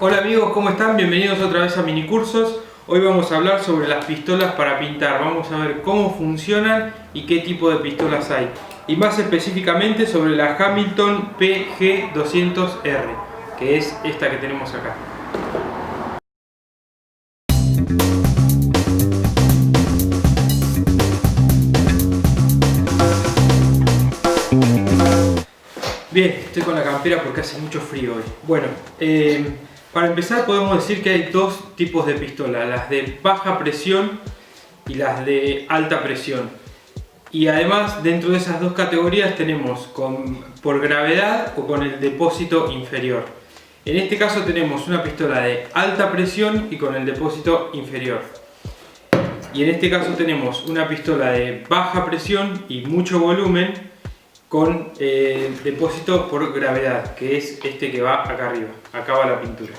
Hola amigos, ¿cómo están? Bienvenidos otra vez a Minicursos. Hoy vamos a hablar sobre las pistolas para pintar. Vamos a ver cómo funcionan y qué tipo de pistolas hay. Y más específicamente sobre la Hamilton PG200R, que es esta que tenemos acá. Bien, estoy con la campera porque hace mucho frío hoy. Bueno, para empezar podemos decir que hay dos tipos de pistola, las de baja presión y las de alta presión. Y además dentro de esas dos categorías tenemos por gravedad o con el depósito inferior. En este caso tenemos una pistola de alta presión y con el depósito inferior. Y en este caso tenemos una pistola de baja presión y mucho volumen con depósito por gravedad, que es este que va acá arriba, acá va la pintura.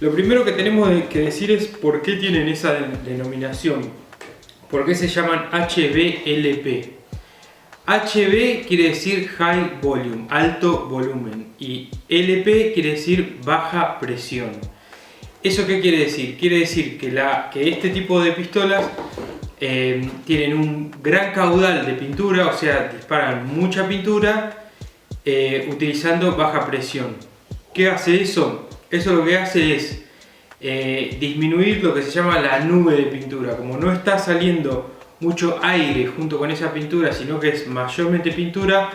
Lo primero que tenemos que decir es por qué tienen esa denominación, por qué se llaman HVLP. HV quiere decir High Volume, alto volumen, y LP quiere decir baja presión. ¿Eso qué quiere decir? Quiere decir que este tipo de pistolas tienen un gran caudal de pintura, o sea, disparan mucha pintura utilizando baja presión. ¿Qué hace eso? Eso lo que hace es disminuir lo que se llama la nube de pintura. Como no está saliendo mucho aire junto con esa pintura, sino que es mayormente pintura,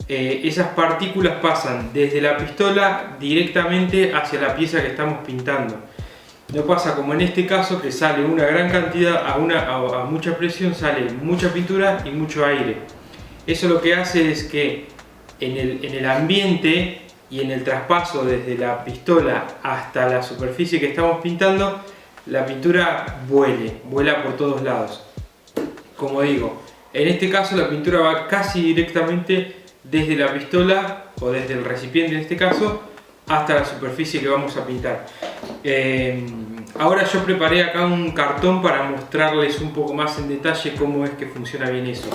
esas partículas pasan desde la pistola directamente hacia la pieza que estamos pintando. No pasa como en este caso, que sale una gran cantidad a mucha presión, sale mucha pintura y mucho aire. Eso lo que hace es que en el ambiente y en el traspaso desde la pistola hasta la superficie que estamos pintando, la pintura vuela por todos lados. Como digo, en este caso la pintura va casi directamente desde la pistola o desde el recipiente en este caso hasta la superficie que vamos a pintar. Ahora yo preparé acá un cartón para mostrarles un poco más en detalle cómo es que funciona bien eso.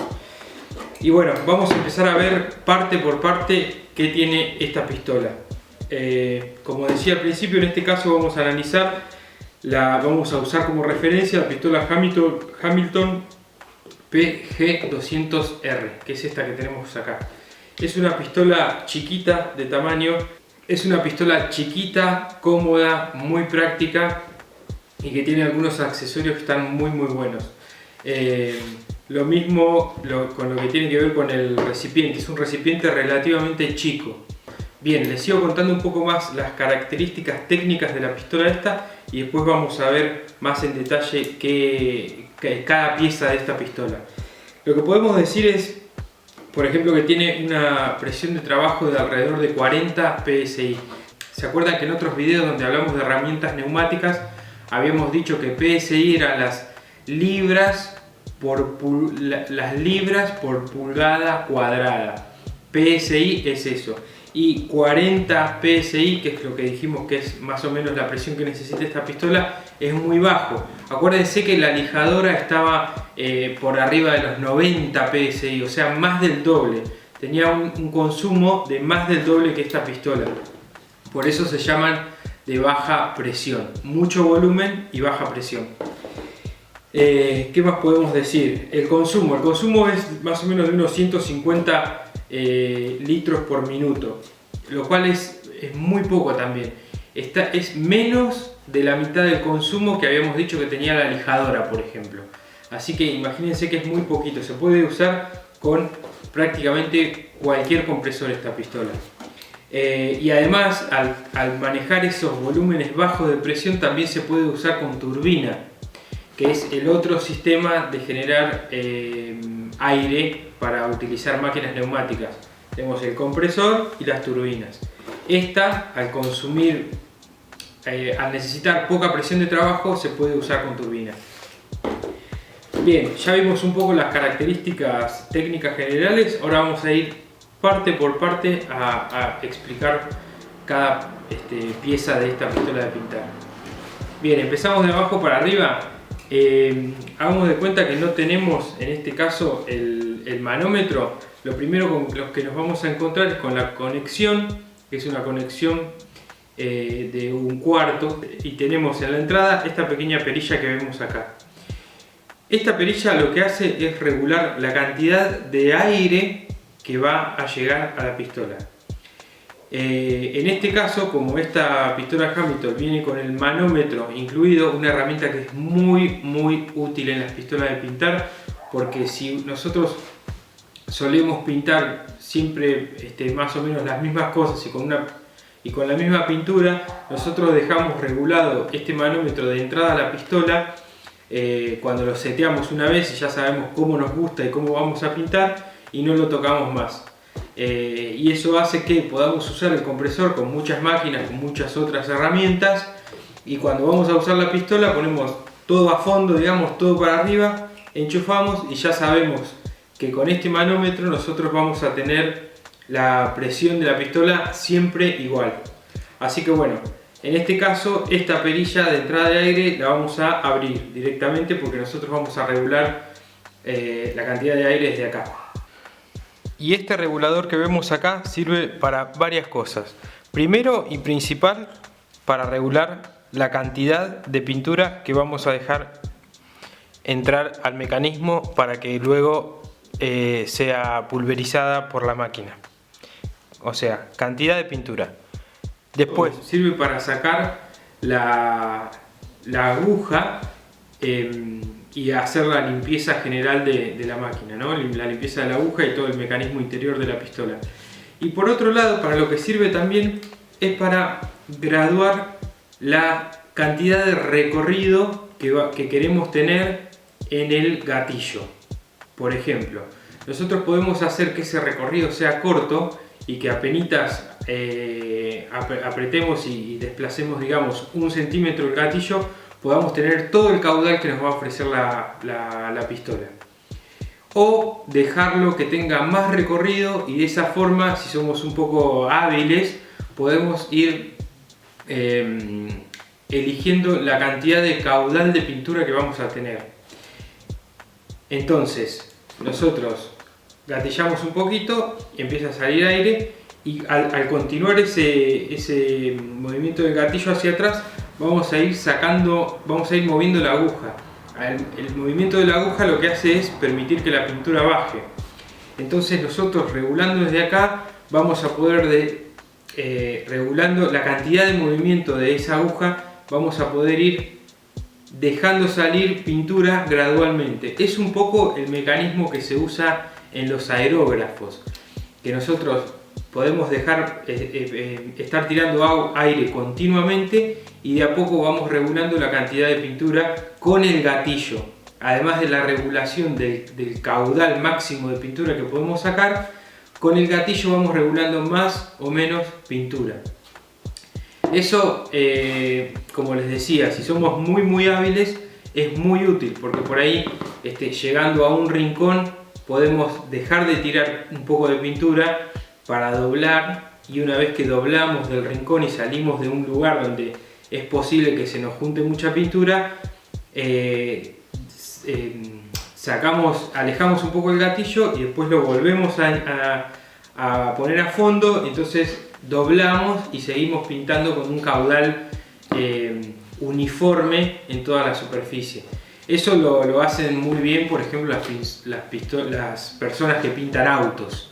Y bueno, vamos a empezar a ver parte por parte qué tiene esta pistola. Como decía al principio, en este caso vamos a analizar, vamos a usar como referencia la pistola Hamilton PG200R, que es esta que tenemos acá. Es una pistola chiquita de tamaño. Es una pistola chiquita, cómoda, muy práctica y que tiene algunos accesorios que están muy buenos. Lo mismo con lo que tiene que ver con el recipiente, es un recipiente relativamente chico. Bien, les sigo contando un poco más las características técnicas de la pistola esta y después vamos a ver más en detalle cada pieza de esta pistola. Lo que podemos decir es, por ejemplo, que tiene una presión de trabajo de alrededor de 40 psi. ¿Se acuerdan que en otros videos donde hablamos de herramientas neumáticas habíamos dicho que psi eran las libras por pulgada cuadrada? PSI es eso. Y 40 PSI, que es lo que dijimos que es más o menos la presión que necesita esta pistola, es muy bajo. Acuérdense que la lijadora estaba por arriba de los 90 PSI, o sea, más del doble. Tenía un consumo de más del doble que esta pistola. Por eso se llaman de baja presión. Mucho volumen y baja presión. ¿Qué más podemos decir? El consumo es más o menos de unos 150 litros por minuto, lo cual es muy poco también. Es menos de la mitad del consumo que habíamos dicho que tenía la lijadora, por ejemplo. Así que imagínense que es muy poquito, se puede usar con prácticamente cualquier compresor esta pistola. Y además al manejar esos volúmenes bajos de presión también se puede usar con turbina, que es el otro sistema de generar aire para utilizar máquinas neumáticas. Tenemos el compresor y las turbinas. Esta, al necesitar poca presión de trabajo, se puede usar con turbina. Bien, ya vimos un poco las características técnicas generales. Ahora vamos a ir parte por parte a explicar cada pieza de esta pistola de pintar. Bien, empezamos de abajo para arriba. Hagamos de cuenta que no tenemos en este caso el manómetro. Lo primero con lo que nos vamos a encontrar es con la conexión, que es una conexión de 1/4 y tenemos en la entrada esta pequeña perilla que vemos acá. Esta perilla lo que hace es regular la cantidad de aire que va a llegar a la pistola. En este caso, como esta pistola Hamilton viene con el manómetro incluido, una herramienta que es muy útil en las pistolas de pintar, porque si nosotros solemos pintar siempre más o menos las mismas cosas y con la misma pintura, nosotros dejamos regulado este manómetro de entrada a la pistola cuando lo seteamos una vez y ya sabemos cómo nos gusta y cómo vamos a pintar, y no lo tocamos más. Y eso hace que podamos usar el compresor con muchas máquinas, con muchas otras herramientas, y cuando vamos a usar la pistola ponemos todo a fondo, digamos, todo para arriba, enchufamos y ya sabemos que con este manómetro nosotros vamos a tener la presión de la pistola siempre igual. Así que bueno, en este caso esta perilla de entrada de aire la vamos a abrir directamente porque nosotros vamos a regular la cantidad de aire desde acá. Y este regulador que vemos acá sirve para varias cosas. Primero y principal, para regular la cantidad de pintura que vamos a dejar entrar al mecanismo para que luego sea pulverizada por la máquina. O sea, cantidad de pintura. Después sirve para sacar la aguja y hacer la limpieza general de la máquina, ¿no? La limpieza de la aguja y todo el mecanismo interior de la pistola. Y por otro lado, para lo que sirve también es para graduar la cantidad de recorrido que queremos tener en el gatillo. Por ejemplo, nosotros podemos hacer que ese recorrido sea corto y que apenitas apretemos y desplacemos, digamos, 1 centímetro el gatillo, podamos tener todo el caudal que nos va a ofrecer la pistola. O dejarlo que tenga más recorrido, y de esa forma, si somos un poco hábiles, podemos ir eligiendo la cantidad de caudal de pintura que vamos a tener. Entonces, nosotros gatillamos un poquito y empieza a salir aire, y al continuar ese movimiento del gatillo hacia atrás, vamos a ir moviendo la aguja. El movimiento de la aguja lo que hace es permitir que la pintura baje. Entonces nosotros, regulando desde acá, vamos a poder regulando la cantidad de movimiento de esa aguja, vamos a poder ir dejando salir pintura gradualmente. Es un poco el mecanismo que se usa en los aerógrafos, que nosotros podemos dejar estar tirando aire continuamente y de a poco vamos regulando la cantidad de pintura con el gatillo. Además de la regulación del caudal máximo de pintura que podemos sacar, con el gatillo vamos regulando más o menos pintura. Eso, como les decía, si somos muy hábiles, es muy útil, porque por ahí, llegando a un rincón, podemos dejar de tirar un poco de pintura para doblar, y una vez que doblamos del rincón y salimos de un lugar donde es posible que se nos junte mucha pintura, alejamos un poco el gatillo y después lo volvemos a poner a fondo, entonces doblamos y seguimos pintando con un caudal uniforme en toda la superficie. Eso lo hacen muy bien, por ejemplo, las personas que pintan autos.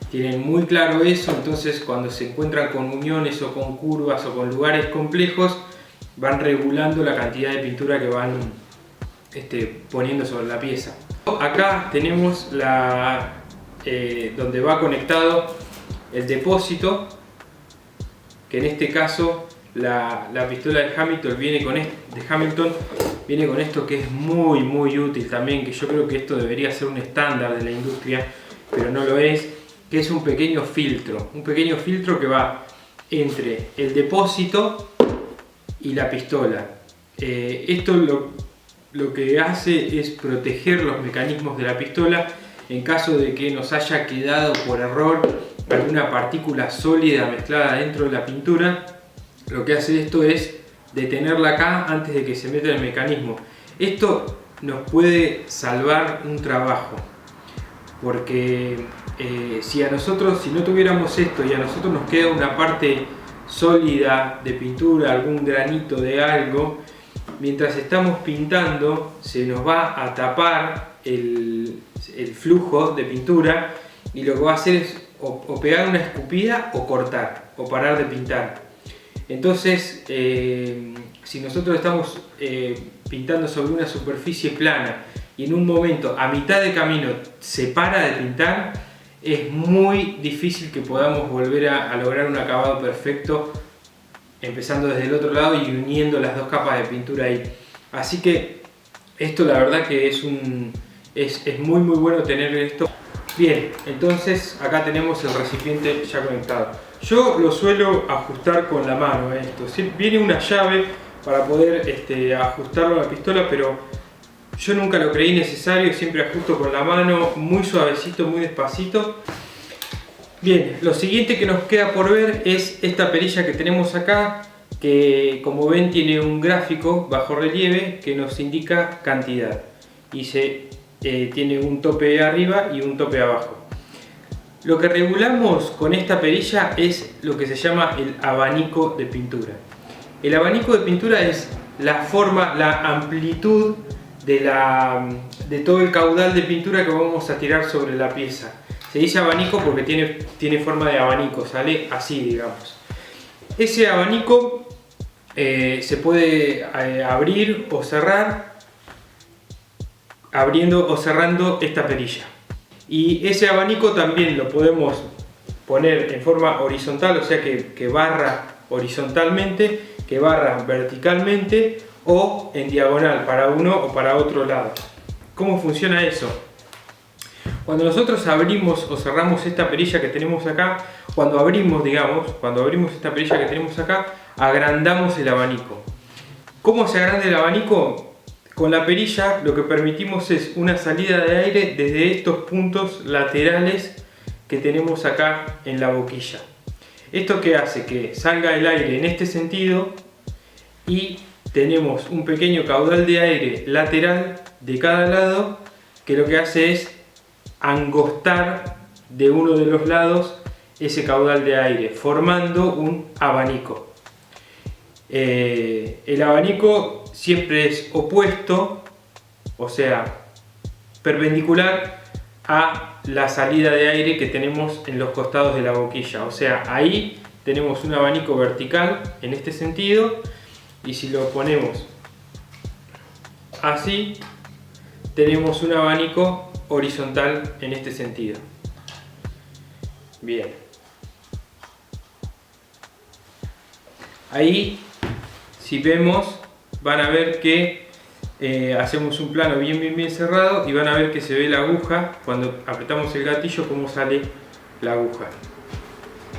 Tienen muy claro eso, entonces cuando se encuentran con uniones o con curvas o con lugares complejos, van regulando la cantidad de pintura que van poniendo sobre la pieza. Acá tenemos donde va conectado el depósito, que en este caso la pistola de Hamilton viene con esto que es muy útil también, que yo creo que esto debería ser un estándar de la industria, pero no lo es, que es un pequeño filtro que va entre el depósito y la pistola. Esto lo que hace es proteger los mecanismos de la pistola en caso de que nos haya quedado por error alguna partícula sólida mezclada dentro de la pintura. Lo que hace esto es detenerla acá antes de que se meta en el mecanismo. Esto nos puede salvar un trabajo, porque si no tuviéramos esto y a nosotros nos queda una parte sólida de pintura, algún granito de algo, mientras estamos pintando se nos va a tapar el flujo de pintura y lo que va a hacer es o pegar una escupida o cortar o parar de pintar. Entonces si nosotros estamos pintando sobre una superficie plana y en un momento a mitad de camino se para de pintar, es muy difícil que podamos volver a lograr un acabado perfecto empezando desde el otro lado y uniendo las dos capas de pintura ahí. Así que esto la verdad que es muy bueno tener esto. Bien, entonces acá tenemos el recipiente ya conectado. Yo lo suelo ajustar con la mano esto. Viene una llave para poder ajustarlo a la pistola, pero yo nunca lo creí necesario, siempre ajusto con la mano, muy suavecito, muy despacito. Bien, lo siguiente que nos queda por ver es esta perilla que tenemos acá, que como ven tiene un gráfico bajo relieve que nos indica cantidad y tiene un tope arriba y un tope abajo. Lo que regulamos con esta perilla es lo que se llama el abanico de pintura. El abanico de pintura es la forma, la amplitud de todo el caudal de pintura que vamos a tirar sobre la pieza. Se dice abanico porque tiene forma de abanico, sale así, digamos. Ese abanico se puede abrir o cerrar, abriendo o cerrando esta perilla. Y ese abanico también lo podemos poner en forma horizontal, o sea que barra horizontalmente, que barra verticalmente o en diagonal para uno o para otro lado. ¿Cómo funciona eso? Cuando nosotros abrimos o cerramos esta perilla que tenemos acá, cuando abrimos esta perilla que tenemos acá, agrandamos el abanico. ¿Cómo se agranda el abanico? Con la perilla lo que permitimos es una salida de aire desde estos puntos laterales que tenemos acá en la boquilla. ¿Esto qué hace? Que salga el aire en este sentido y tenemos un pequeño caudal de aire lateral de cada lado que lo que hace es angostar de uno de los lados ese caudal de aire, formando un abanico. El abanico siempre es opuesto, o sea, perpendicular a la salida de aire que tenemos en los costados de la boquilla. O sea, ahí tenemos un abanico vertical en este sentido, y si lo ponemos así, tenemos un abanico horizontal en este sentido. Bien. Ahí, si vemos, van a ver que hacemos un plano bien cerrado y van a ver que se ve la aguja cuando apretamos el gatillo, cómo sale la aguja.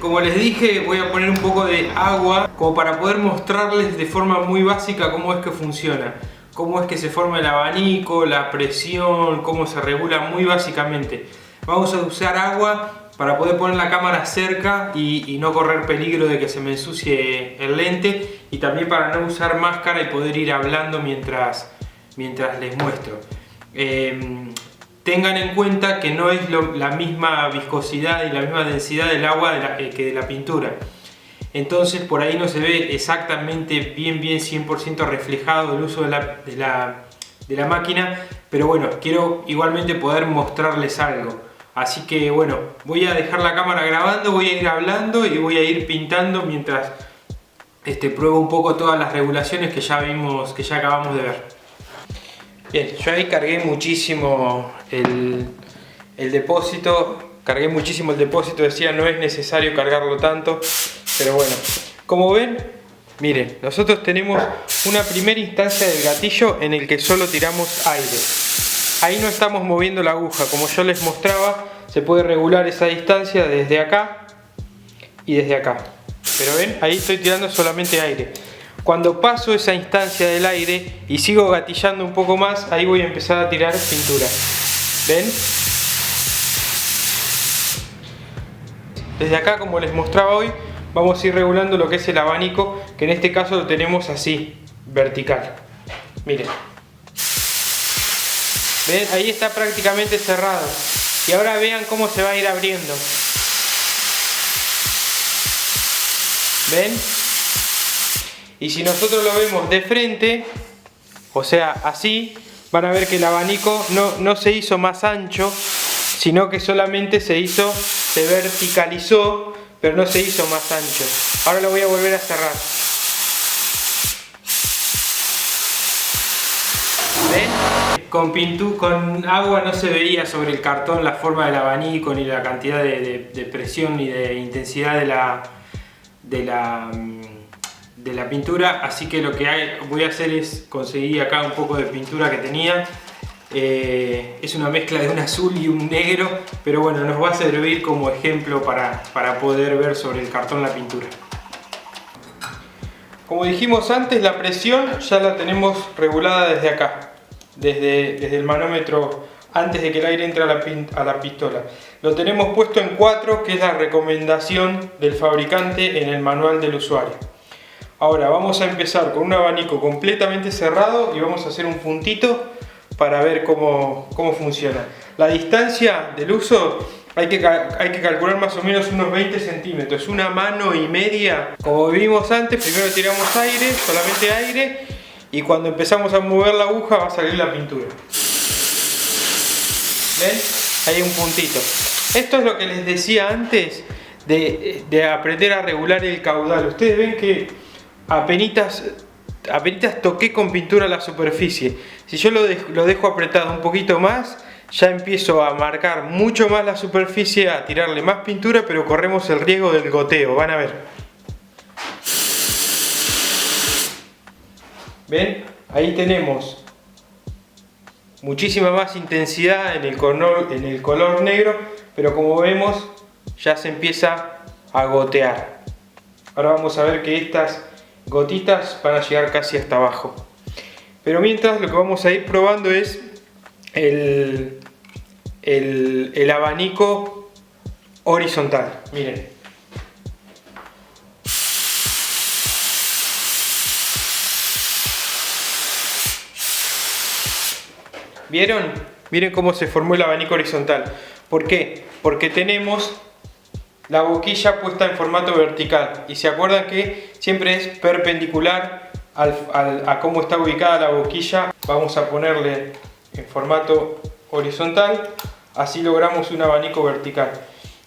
Como les dije, voy a poner un poco de agua como para poder mostrarles de forma muy básica cómo es que funciona, cómo es que se forma el abanico, la presión, cómo se regula muy básicamente. Vamos a usar agua para poder poner la cámara cerca y no correr peligro de que se me ensucie el lente, y también para no usar máscara y poder ir hablando mientras les muestro. Tengan en cuenta que no es la misma viscosidad y la misma densidad del agua que de la pintura. Entonces por ahí no se ve exactamente bien 100% reflejado el uso de la máquina, pero bueno, quiero igualmente poder mostrarles algo. Así que bueno, voy a dejar la cámara grabando, voy a ir hablando y voy a ir pintando mientras pruebo un poco todas las regulaciones que ya vimos, que ya acabamos de ver. Bien, yo ahí cargué muchísimo el depósito, decía no es necesario cargarlo tanto, pero bueno, como ven, miren, nosotros tenemos una primera instancia del gatillo en el que solo tiramos aire. Ahí no estamos moviendo la aguja, como yo les mostraba, se puede regular esa distancia desde acá y desde acá. Pero ven, ahí estoy tirando solamente aire. Cuando paso esa instancia del aire y sigo gatillando un poco más, ahí voy a empezar a tirar pintura. ¿Ven? Desde acá, como les mostraba hoy, vamos a ir regulando lo que es el abanico, que en este caso lo tenemos así, vertical. Miren. ¿Ven? Ahí está prácticamente cerrado. Y ahora vean cómo se va a ir abriendo. ¿Ven? Y si nosotros lo vemos de frente, o sea, así, van a ver que el abanico no se hizo más ancho, sino que solamente se verticalizó, pero no se hizo más ancho. Ahora lo voy a volver a cerrar. ¿Ven? Con agua no se veía sobre el cartón la forma del abanico, ni la cantidad de presión, ni de intensidad de la pintura, así que lo que voy a hacer es conseguir acá un poco de pintura que tenía. Es una mezcla de un azul y un negro, pero bueno, nos va a servir como ejemplo para poder ver sobre el cartón la pintura. Como dijimos antes, la presión ya la tenemos regulada desde acá, desde el manómetro, antes de que el aire entre a la pistola. Lo tenemos puesto en 4, que es la recomendación del fabricante en el manual del usuario. Ahora vamos a empezar con un abanico completamente cerrado y vamos a hacer un puntito para ver cómo funciona. La distancia del uso hay que calcular más o menos unos 20 centímetros, una mano y media. Como vimos antes, primero tiramos aire, solamente aire, y cuando empezamos a mover la aguja va a salir la pintura. ¿Ven? Ahí hay un puntito. Esto es lo que les decía antes de aprender a regular el caudal. Ustedes ven que apenitas toqué con pintura la superficie. Si yo lo dejo apretado un poquito más, ya empiezo a marcar mucho más la superficie, a tirarle más pintura, pero corremos el riesgo del goteo. Van a ver. ¿Ven? Ahí tenemos muchísima más intensidad en el color negro, pero como vemos ya se empieza a gotear. Ahora vamos a ver que estas gotitas van a llegar casi hasta abajo. Pero mientras, lo que vamos a ir probando es el abanico horizontal. Miren. ¿Vieron? Miren cómo se formó el abanico horizontal. ¿Por qué? Porque tenemos la boquilla puesta en formato vertical, y se acuerdan que siempre es perpendicular a cómo está ubicada la boquilla. Vamos a ponerle en formato horizontal, así logramos un abanico vertical,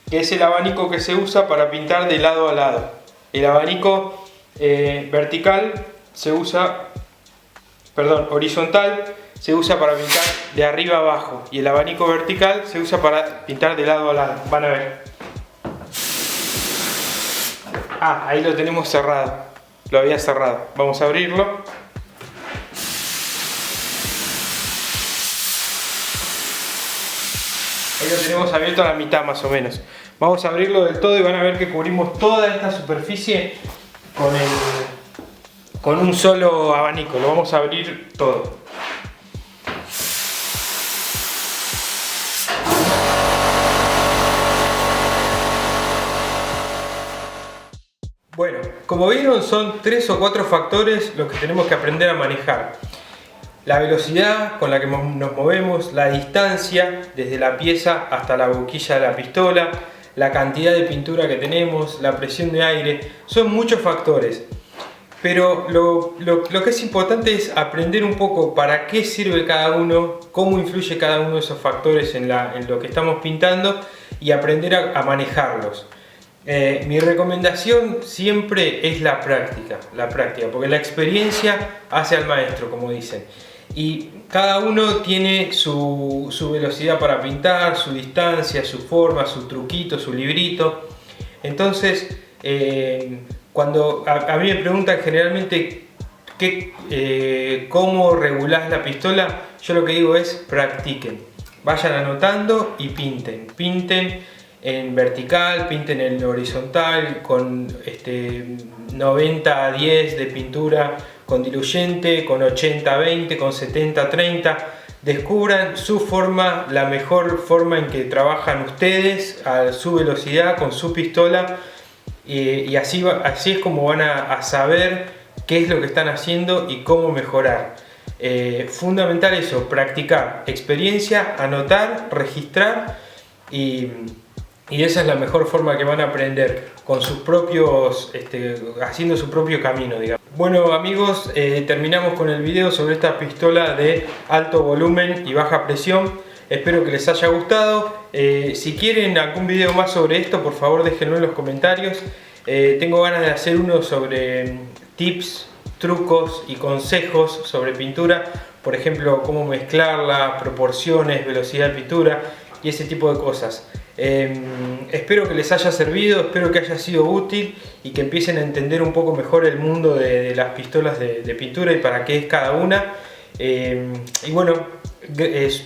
que es el abanico que se usa para pintar de lado a lado. El abanico horizontal se usa para pintar de arriba a abajo, y el abanico vertical se usa para pintar de lado a lado. Van a ver. Ahí lo tenemos cerrado. Lo había cerrado. Vamos a abrirlo. Ahí lo tenemos abierto a la mitad más o menos. Vamos a abrirlo del todo y van a ver que cubrimos toda esta superficie con un solo abanico. Lo vamos a abrir todo. Bueno, como vieron, son 3 o 4 factores los que tenemos que aprender a manejar. La velocidad con la que nos movemos, la distancia desde la pieza hasta la boquilla de la pistola, la cantidad de pintura que tenemos, la presión de aire, son muchos factores. Pero lo que es importante es aprender un poco para qué sirve cada uno, cómo influye cada uno de esos factores en lo que estamos pintando, y aprender a manejarlos. Mi recomendación siempre es la práctica, porque la experiencia hace al maestro, como dicen. Y cada uno tiene su velocidad para pintar, su distancia, su forma, su truquito, su librito. Entonces, cuando a mí me preguntan generalmente cómo regulás la pistola, yo lo que digo es practiquen. Vayan anotando y pinten. Pinten en vertical, pinten en horizontal, con 90-10 de pintura, con diluyente, con 80-20, con 70-30. Descubran su forma, la mejor forma en que trabajan ustedes, a su velocidad, con su pistola, y así es como van a saber qué es lo que están haciendo y cómo mejorar. Fundamental eso, practicar, experiencia, anotar, registrar, y y esa es la mejor forma que van a aprender, con sus propios, haciendo su propio camino, digamos. Bueno amigos, terminamos con el video sobre esta pistola de alto volumen y baja presión. Espero que les haya gustado. Si quieren algún video más sobre esto, por favor déjenlo en los comentarios. Tengo ganas de hacer uno sobre tips, trucos y consejos sobre pintura. Por ejemplo, cómo mezclarla, proporciones, velocidad de pintura y ese tipo de cosas. Espero que les haya servido, espero que haya sido útil y que empiecen a entender un poco mejor el mundo de las pistolas de pintura y para qué es cada una. Y bueno,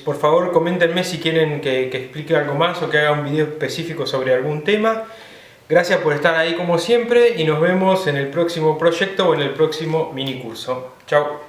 por favor coméntenme si quieren que explique algo más o que haga un video específico sobre algún tema. Gracias por estar ahí como siempre y nos vemos en el próximo proyecto o en el próximo mini curso. Chao.